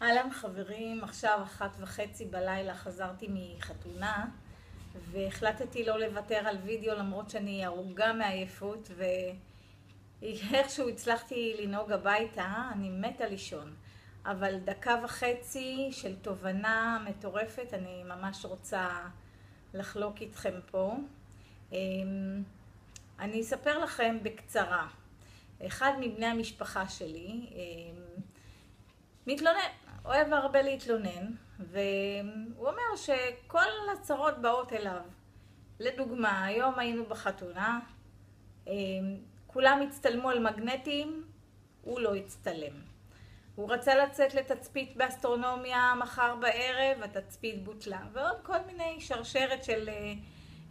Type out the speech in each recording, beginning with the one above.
אהלן חברים, עכשיו 1:30 בלילה חזרתי מחתונה והחלטתי לא לוותר על וידאו למרות שאני ארוגה מעייפות ואיכשהו הצלחתי לנהוג הביתה, אני מתה לישון. אבל 1.5 דקות של תובנה מטורפת אני ממש רוצה לחלוק איתכם פה. אני אספר לכם בקצרה. אחד מבני המשפחה שלי מתלונן, אוהב הרבה להתלונן, והוא אומר שכל הצרות באות אליו. לדוגמה, היום היינו בחתונה, כולם הצטלמו על מגנטים, הוא לא הצטלם. הוא רצה לצאת לתצפית באסטרונומיה מחר בערב, התצפית בוטלה, ועוד כל מיני שרשרת של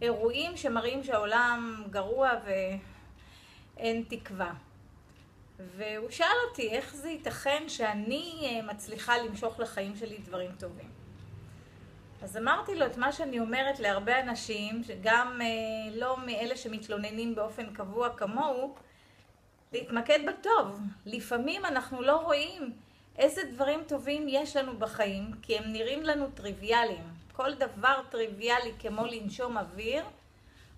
אירועים שמראים שהעולם גרוע ואין תקווה. והוא שאל אותי איך זה ייתכן שאני מצליחה למשוך לחיים שלי דברים טובים. אז אמרתי לו את מה שאני אומרת להרבה אנשים, שגם לא מאלה שמתלוננים באופן קבוע כמוהו, להתמקד בטוב. לפעמים אנחנו לא רואים איזה דברים טובים יש לנו בחיים, כי הם נראים לנו טריוויאליים. כל דבר טריוויאלי כמו לנשום אוויר,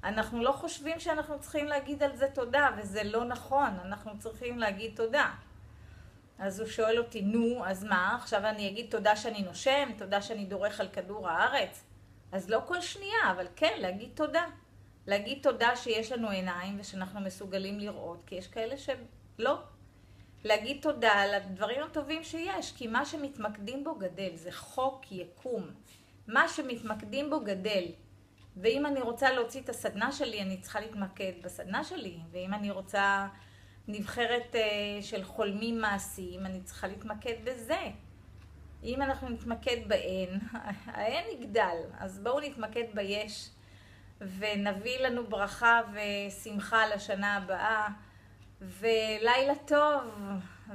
אנחנו לא חושבים שאנחנו צריכים להגיד על זה תודה, וזה לא נכון, אנחנו צריכים להגיד תודה. אז הוא שואל אותי, נו, אז מה? עכשיו אני אגיד תודה שאני נושם, תודה שאני דורך על כדור הארץ. אז לא כל שנייה, אבל כן, להגיד תודה. להגיד תודה שיש לנו עיניים ושאנחנו מסוגלים לראות, כי יש כאלה שלא. להגיד תודה על הדברים הטובים שיש, כי מה שמתמקדים בו גדל, זה חוק יקום. מה שמתמקדים בו גדל. ואם אני רוצה להוציא את הסדנה שלי, אני צריכה להתמקד בסדנה שלי. ואם אני רוצה נבחרת של חולמים מעשיים, אני צריכה להתמקד בזה. אם אנחנו נתמקד באין, האין יגדל. אז בואו נתמקד ביש, ונביא לנו ברכה ושמחה לשנה הבאה. ולילה טוב,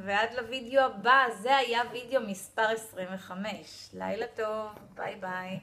ועד לוידאו הבא. זה היה וידאו מספר 25. לילה טוב, ביי ביי.